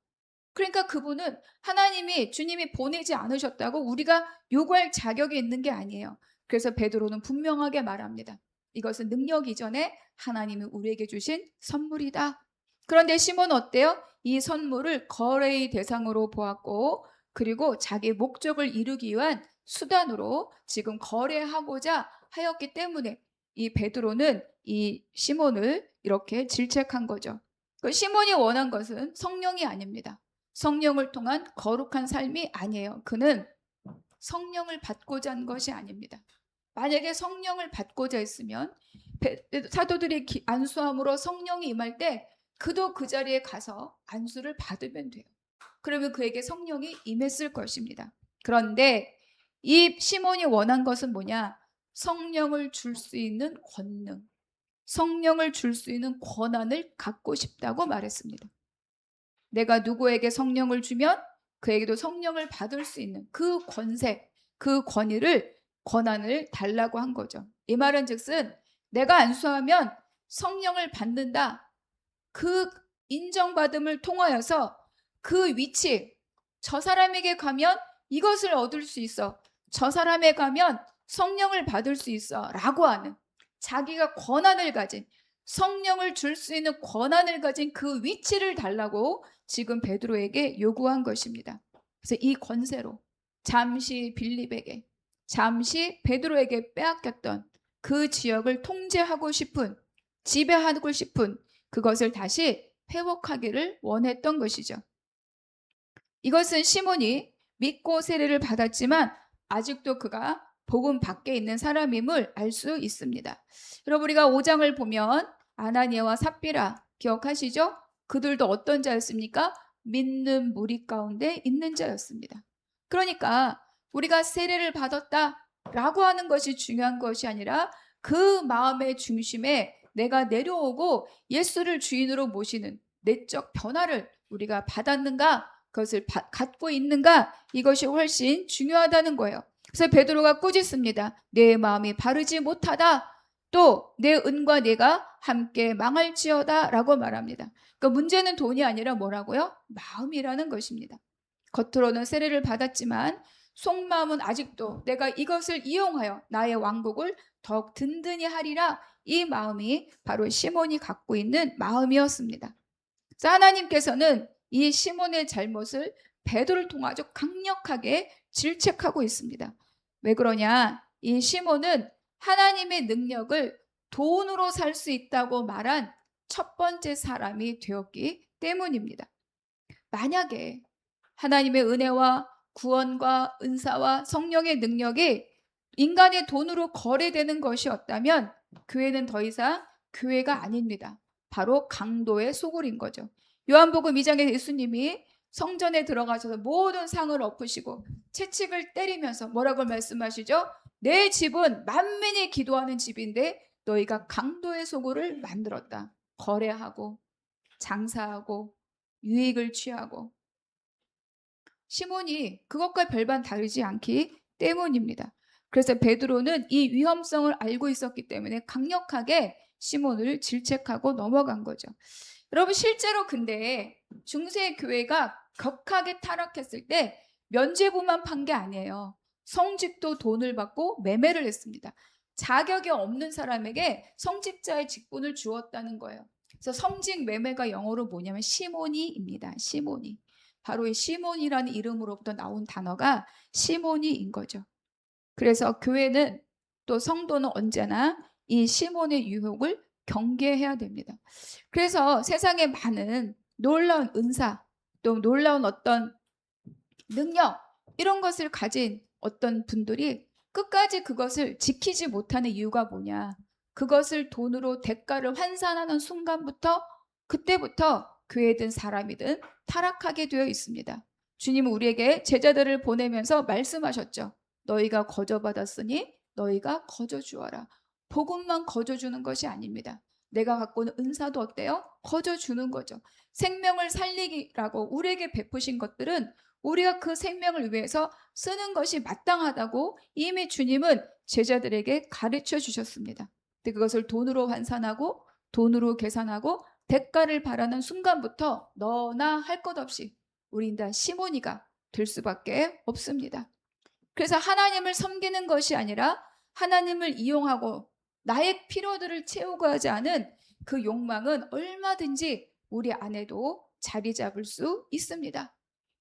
그러니까 그분은 하나님이 주님이 보내지 않으셨다고 우리가 요구할 자격이 있는 게 아니에요. 그래서 베드로는 분명하게 말합니다. 이것은 능력 이전에 하나님이 우리에게 주신 선물이다. 그런데 시몬은 어때요? 이 선물을 거래의 대상으로 보았고 그리고 자기 목적을 이루기 위한 수단으로 지금 거래하고자 하였기 때문에 이 베드로는 이 시몬을 이렇게 질책한 거죠. 시몬이 원한 것은 성령이 아닙니다. 성령을 통한 거룩한 삶이 아니에요. 그는 성령을 받고자 한 것이 아닙니다. 만약에 성령을 받고자 했으면 사도들이 안수함으로 성령이 임할 때 그도 그 자리에 가서 안수를 받으면 돼요. 그러면 그에게 성령이 임했을 것입니다. 그런데 이 시몬이 원한 것은 뭐냐? 성령을 줄 수 있는 권능, 성령을 줄 수 있는 권한을 갖고 싶다고 말했습니다. 내가 누구에게 성령을 주면 그에게도 성령을 받을 수 있는 그 권세, 그 권한을 달라고 한 거죠. 이 말은 즉슨 내가 안수하면 성령을 받는다. 그 인정받음을 통하여서 그 위치, 저 사람에게 가면 이것을 얻을 수 있어. 저 사람에 가면 성령을 받을 수 있어. 라고 하는 자기가 권한을 가진 성령을 줄 수 있는 권한을 가진 그 위치를 달라고 지금 베드로에게 요구한 것입니다. 그래서 이 권세로 잠시 빌립에게, 잠시 베드로에게 빼앗겼던 그 지역을 통제하고 싶은, 지배하고 싶은 그것을 다시 회복하기를 원했던 것이죠. 이것은 시몬이 믿고 세례를 받았지만 아직도 그가 복음 밖에 있는 사람임을 알 수 있습니다. 여러분 우리가 5장을 보면 아나니아와 삽비라 기억하시죠? 그들도 어떤 자였습니까? 믿는 무리 가운데 있는 자였습니다. 그러니까 우리가 세례를 받았다라고 하는 것이 중요한 것이 아니라 그 마음의 중심에 내가 내려오고 예수를 주인으로 모시는 내적 변화를 우리가 받았는가, 그것을 갖고 있는가, 이것이 훨씬 중요하다는 거예요. 그래서 베드로가 꾸짖습니다. 내 마음이 바르지 못하다. 또 내 은과 내가 함께 망할지어다 라고 말합니다. 그러니까 문제는 돈이 아니라 뭐라고요? 마음이라는 것입니다. 겉으로는 세례를 받았지만 속마음은 아직도 내가 이것을 이용하여 나의 왕국을 더욱 든든히 하리라, 이 마음이 바로 시몬이 갖고 있는 마음이었습니다. 그래서 하나님께서는 이 시몬의 잘못을 베드로를 통해 아주 강력하게 질책하고 있습니다. 왜 그러냐? 이 시몬은 하나님의 능력을 돈으로 살 수 있다고 말한 첫 번째 사람이 되었기 때문입니다. 만약에 하나님의 은혜와 구원과 은사와 성령의 능력이 인간의 돈으로 거래되는 것이었다면 교회는 더 이상 교회가 아닙니다. 바로 강도의 소굴인 거죠. 요한복음 2장에 예수님이 성전에 들어가셔서 모든 상을 엎으시고 채찍을 때리면서 뭐라고 말씀하시죠? 내 집은 만민이 기도하는 집인데 너희가 강도의 소굴을 만들었다. 거래하고 장사하고 유익을 취하고. 시몬이 그것과 별반 다르지 않기 때문입니다. 그래서 베드로는 이 위험성을 알고 있었기 때문에 강력하게 시몬을 질책하고 넘어간 거죠. 여러분, 실제로 근데 중세 교회가 격하게 타락했을 때 면죄부만 판 게 아니에요. 성직도 돈을 받고 매매를 했습니다. 자격이 없는 사람에게 성직자의 직분을 주었다는 거예요. 그래서 성직 매매가 영어로 뭐냐면 시모니입니다. 시모니. 바로 이 시몬이라는 이름으로부터 나온 단어가 시모니인 거죠. 그래서 교회는 또 성도는 언제나 이 시몬의 유혹을 경계해야 됩니다. 그래서 세상에 많은 놀라운 은사, 또 놀라운 어떤 능력, 이런 것을 가진 어떤 분들이 끝까지 그것을 지키지 못하는 이유가 뭐냐? 그것을 돈으로 대가를 환산하는 순간부터, 그때부터 교회든 사람이든 타락하게 되어 있습니다. 주님은 우리에게 제자들을 보내면서 말씀하셨죠. 너희가 거저받았으니 너희가 거저주어라. 복음만 거저주는 것이 아닙니다. 내가 갖고 있는 은사도 어때요? 거저주는 거죠. 생명을 살리기라고 우리에게 베푸신 것들은 우리가 그 생명을 위해서 쓰는 것이 마땅하다고 이미 주님은 제자들에게 가르쳐 주셨습니다. 근데 그것을 돈으로 환산하고 돈으로 계산하고 대가를 바라는 순간부터 너나 할 것 없이 우린 다 시몬이가 될 수밖에 없습니다. 그래서 하나님을 섬기는 것이 아니라 하나님을 이용하고 나의 필요들을 채우고자 하는 그 욕망은 얼마든지 우리 안에도 자리 잡을 수 있습니다.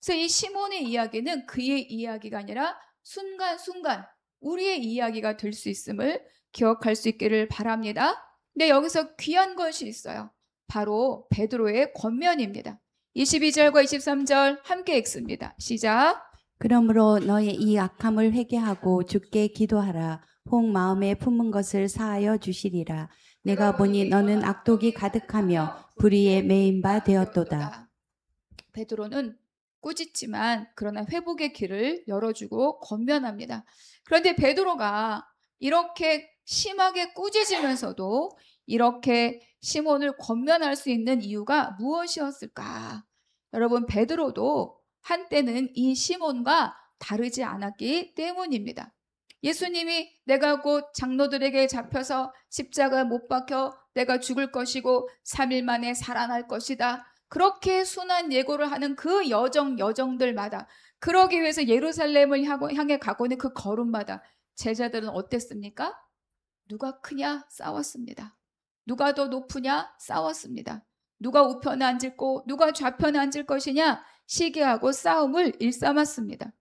그래서 이 시몬의 이야기는 그의 이야기가 아니라 순간순간 우리의 이야기가 될 수 있음을 기억할 수 있기를 바랍니다. 근데 여기서 귀한 것이 있어요. 바로 베드로의 권면입니다. 22절과 23절 함께 읽습니다. 시작. 그러므로 너의 이 악함을 회개하고 주께 기도하라. 혹 마음에 품은 것을 사하여 주시리라. 내가 보니 너는 악독이 가득하며 불의에 매인 바 되었도다. 베드로는 꾸짖지만 그러나 회복의 길을 열어주고 권면합니다. 그런데 베드로가 이렇게 심하게 꾸짖으면서도 이렇게 시몬을 권면할 수 있는 이유가 무엇이었을까? 여러분, 베드로도 한때는 이 시몬과 다르지 않았기 때문입니다. 예수님이 내가 곧 장로들에게 잡혀서 십자가 못 박혀 내가 죽을 것이고 3일 만에 살아날 것이다, 그렇게 순한 예고를 하는 그 여정들마다, 그러기 위해서 예루살렘을 향해 가고 있는 그 걸음마다 제자들은 어땠습니까? 누가 크냐? 싸웠습니다. 누가 더 높으냐? 싸웠습니다. 누가 우편에 앉을고 누가 좌편에 앉을 것이냐? 시기하고 싸움을 일삼았습니다.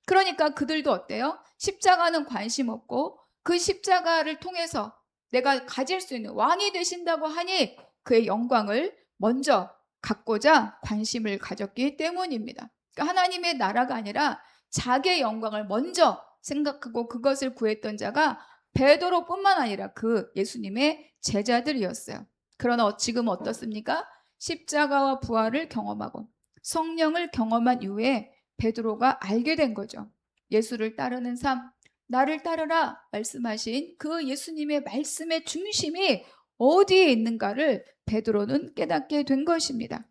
그러니까 그들도 어때요? 십자가는 관심 없고 그 십자가를 통해서 내가 가질 수 있는 왕이 되신다고 하니 그의 영광을 먼저 갖고자 관심을 가졌기 때문입니다. 그러니까 하나님의 나라가 아니라 자기의 영광을 먼저 생각하고 그것을 구했던 자가 베드로뿐만 아니라 그 예수님의 제자들이었어요. 그러나 지금 어떻습니까? 십자가와 부활을 경험하고 성령을 경험한 이후에 베드로가 알게 된 거죠. 예수를 따르는 삶, 나를 따르라 말씀하신 그 예수님의 말씀의 중심이 어디에 있는가를 베드로는 깨닫게 된 것입니다.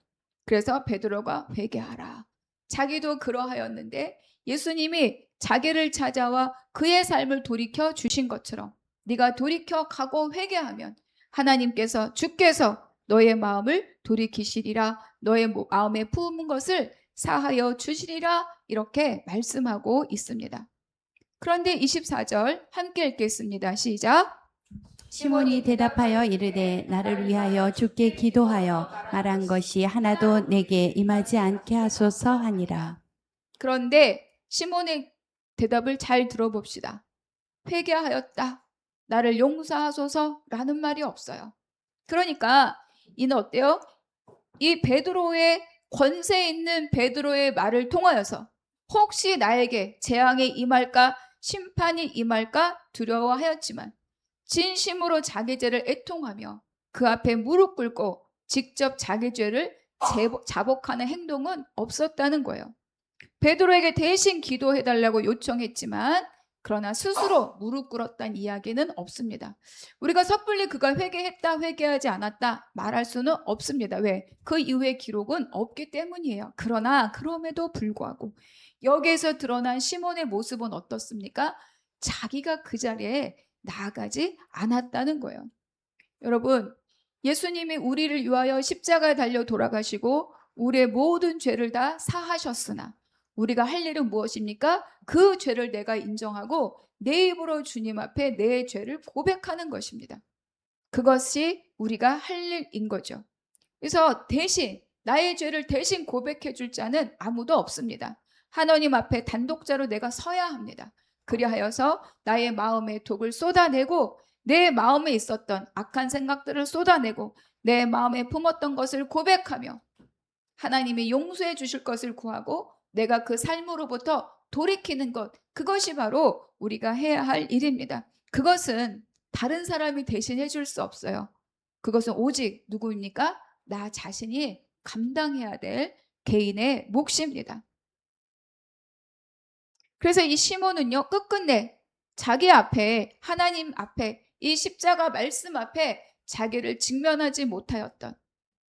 그래서 베드로가 회개하라. 자기도 그러하였는데 예수님이 자기를 찾아와 그의 삶을 돌이켜 주신 것처럼 네가 돌이켜 가고 회개하면 하나님께서 주께서 너의 마음을 돌이키시리라. 너의 마음에 품은 것을 사하여 주시리라. 이렇게 말씀하고 있습니다. 그런데 24절 함께 읽겠습니다. 시작. 시몬이 대답하여 이르되 나를 위하여 주께 기도하여 말한 것이 하나도 내게 임하지 않게 하소서 하니라. 그런데 시몬의 대답을 잘 들어봅시다. 회개하였다. 나를 용서하소서라는 말이 없어요. 그러니까 이는 어때요? 이 베드로의 권세 있는 베드로의 말을 통하여서 혹시 나에게 재앙이 임할까 심판이 임할까 두려워하였지만 진심으로 자기 죄를 애통하며 그 앞에 무릎 꿇고 직접 자기 죄를 자복하는 행동은 없었다는 거예요. 베드로에게 대신 기도해달라고 요청했지만 그러나 스스로 무릎 꿇었다는 이야기는 없습니다. 우리가 섣불리 그가 회개했다 회개하지 않았다 말할 수는 없습니다. 왜? 그 이후의 기록은 없기 때문이에요. 그러나 그럼에도 불구하고 여기에서 드러난 시몬의 모습은 어떻습니까? 자기가 그 자리에 나아가지 않았다는 거예요. 여러분, 예수님이 우리를 위하여 십자가에 달려 돌아가시고 우리의 모든 죄를 다 사하셨으나 우리가 할 일은 무엇입니까? 그 죄를 내가 인정하고 내 입으로 주님 앞에 내 죄를 고백하는 것입니다. 그것이 우리가 할 일인 거죠. 그래서 대신 나의 죄를 대신 고백해 줄 자는 아무도 없습니다. 하나님 앞에 단독자로 내가 서야 합니다. 그리하여서 나의 마음의 독을 쏟아내고 내 마음에 있었던 악한 생각들을 쏟아내고 내 마음에 품었던 것을 고백하며 하나님이 용서해 주실 것을 구하고 내가 그 삶으로부터 돌이키는 것, 그것이 바로 우리가 해야 할 일입니다. 그것은 다른 사람이 대신해 줄 수 없어요. 그것은 오직 누구입니까? 나 자신이 감당해야 될 개인의 몫입니다. 그래서 이 시몬은요, 끝끝내 자기 앞에, 하나님 앞에, 이 십자가 말씀 앞에 자기를 직면하지 못하였던,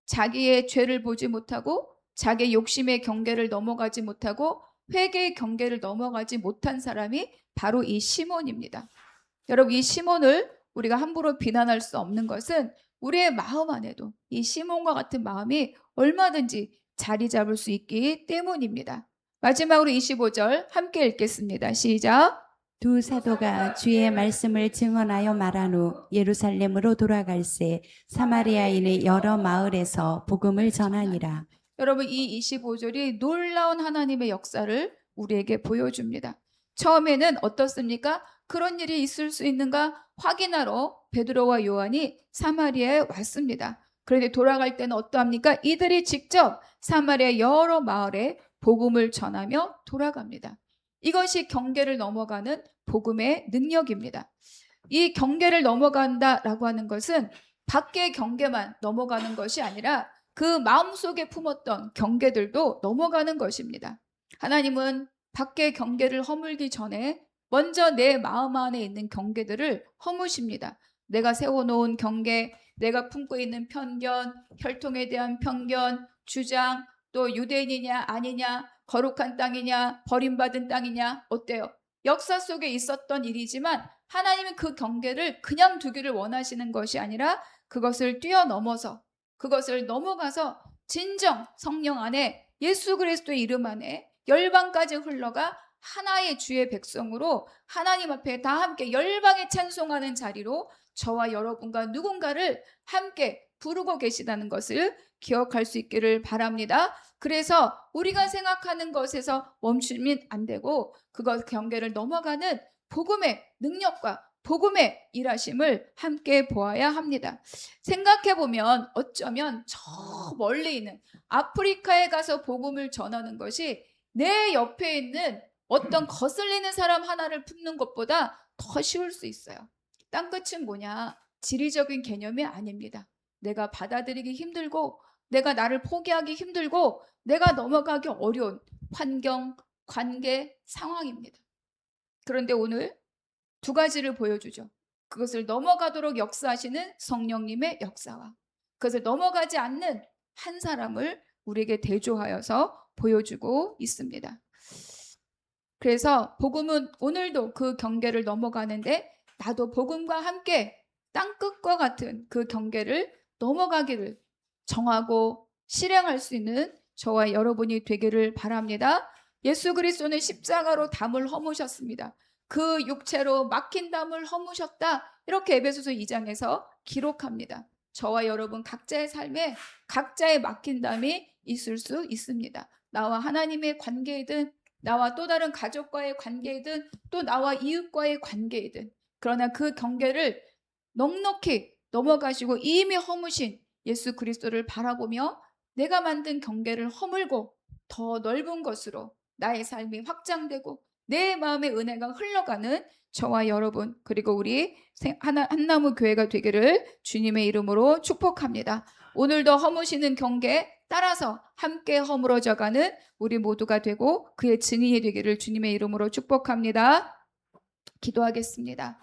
자기의 죄를 보지 못하고 자기의 욕심의 경계를 넘어가지 못하고 회개의 경계를 넘어가지 못한 사람이 바로 이 시몬입니다. 여러분, 이 시몬을 우리가 함부로 비난할 수 없는 것은 우리의 마음 안에도 이 시몬과 같은 마음이 얼마든지 자리 잡을 수 있기 때문입니다. 마지막으로 25절 함께 읽겠습니다. 시작. 두 사도가 주의 말씀을 증언하여 말한 후 예루살렘으로 돌아갈새 사마리아인의 여러 마을에서 복음을 전하니라. 여러분, 이 25절이 놀라운 하나님의 역사를 우리에게 보여줍니다. 처음에는 어떻습니까? 그런 일이 있을 수 있는가 확인하러 베드로와 요한이 사마리아에 왔습니다. 그런데 돌아갈 때는 어떠합니까? 이들이 직접 사마리아 여러 마을에 복음을 전하며 돌아갑니다. 이것이 경계를 넘어가는 복음의 능력입니다. 이 경계를 넘어간다라고 하는 것은 밖의 경계만 넘어가는 것이 아니라 그 마음속에 품었던 경계들도 넘어가는 것입니다. 하나님은 밖의 경계를 허물기 전에 먼저 내 마음 안에 있는 경계들을 허무십니다. 내가 세워놓은 경계, 내가 품고 있는 편견, 혈통에 대한 편견, 주장, 또 유대인이냐 아니냐, 거룩한 땅이냐, 버림받은 땅이냐, 어때요? 역사 속에 있었던 일이지만 하나님은 그 경계를 그냥 두기를 원하시는 것이 아니라 그것을 뛰어넘어서 그것을 넘어가서 진정 성령 안에 예수 그리스도의 이름 안에 열방까지 흘러가 하나의 주의 백성으로 하나님 앞에 다 함께 열방에 찬송하는 자리로 저와 여러분과 누군가를 함께 부르고 계시다는 것을 기억할 수 있기를 바랍니다. 그래서 우리가 생각하는 것에서 멈추면 안 되고 그것 경계를 넘어가는 복음의 능력과 복음의 일하심을 함께 보아야 합니다. 생각해보면 어쩌면 저 멀리 있는 아프리카에 가서 복음을 전하는 것이 내 옆에 있는 어떤 거슬리는 사람 하나를 품는 것보다 더 쉬울 수 있어요. 땅끝은 뭐냐? 지리적인 개념이 아닙니다. 내가 받아들이기 힘들고 내가 나를 포기하기 힘들고 내가 넘어가기 어려운 환경, 관계, 상황입니다. 그런데 오늘 두 가지를 보여주죠. 그것을 넘어가도록 역사하시는 성령님의 역사와 그것을 넘어가지 않는 한 사람을 우리에게 대조하여서 보여주고 있습니다. 그래서 복음은 오늘도 그 경계를 넘어가는데 나도 복음과 함께 땅끝과 같은 그 경계를 넘어가기를 정하고 실행할 수 있는 저와 여러분이 되기를 바랍니다. 예수 그리스도는 십자가로 담을 허무셨습니다. 그 육체로 막힌 담을 허무셨다. 이렇게 에베소서 2장에서 기록합니다. 저와 여러분 각자의 삶에 각자의 막힌 담이 있을 수 있습니다. 나와 하나님의 관계이든 나와 또 다른 가족과의 관계이든 또 나와 이웃과의 관계이든, 그러나 그 경계를 넉넉히 넘어가시고 이미 허무신 예수 그리스도를 바라보며 내가 만든 경계를 허물고 더 넓은 것으로 나의 삶이 확장되고 내 마음의 은혜가 흘러가는 저와 여러분, 그리고 우리 한나무 교회가 되기를 주님의 이름으로 축복합니다. 오늘도 허무시는 경계 따라서 함께 허물어져가는 우리 모두가 되고 그의 증인이 되기를 주님의 이름으로 축복합니다. 기도하겠습니다.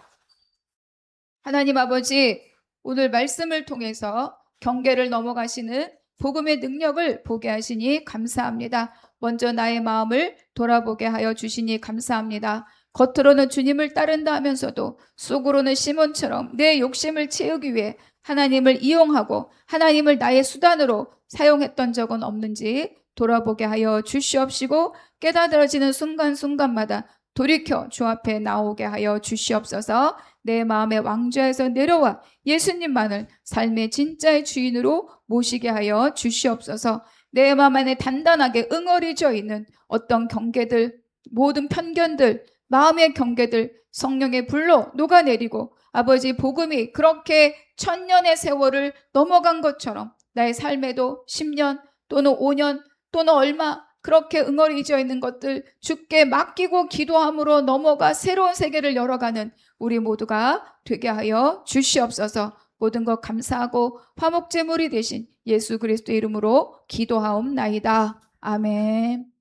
하나님 아버지, 오늘 말씀을 통해서 경계를 넘어가시는 복음의 능력을 보게 하시니 감사합니다. 먼저 나의 마음을 돌아보게 하여 주시니 감사합니다. 겉으로는 주님을 따른다 하면서도 속으로는 시몬처럼 내 욕심을 채우기 위해 하나님을 이용하고 하나님을 나의 수단으로 사용했던 적은 없는지 돌아보게 하여 주시옵시고, 깨달아지는 순간순간마다 돌이켜 주 앞에 나오게 하여 주시옵소서. 내 마음의 왕좌에서 내려와 예수님만을 삶의 진짜의 주인으로 모시게 하여 주시옵소서. 내 마음 안에 단단하게 응어리져 있는 어떤 경계들, 모든 편견들, 마음의 경계들 성령의 불로 녹아내리고 아버지, 복음이 그렇게 1000년의 세월을 넘어간 것처럼 나의 삶에도 10년 또는 5년 또는 얼마 그렇게 응어리져 있는 것들 주께 맡기고 기도함으로 넘어가 새로운 세계를 열어가는 우리 모두가 되게 하여 주시옵소서. 모든 것 감사하고 화목제물이 되신 예수 그리스도의 이름으로 기도하옵나이다. 아멘.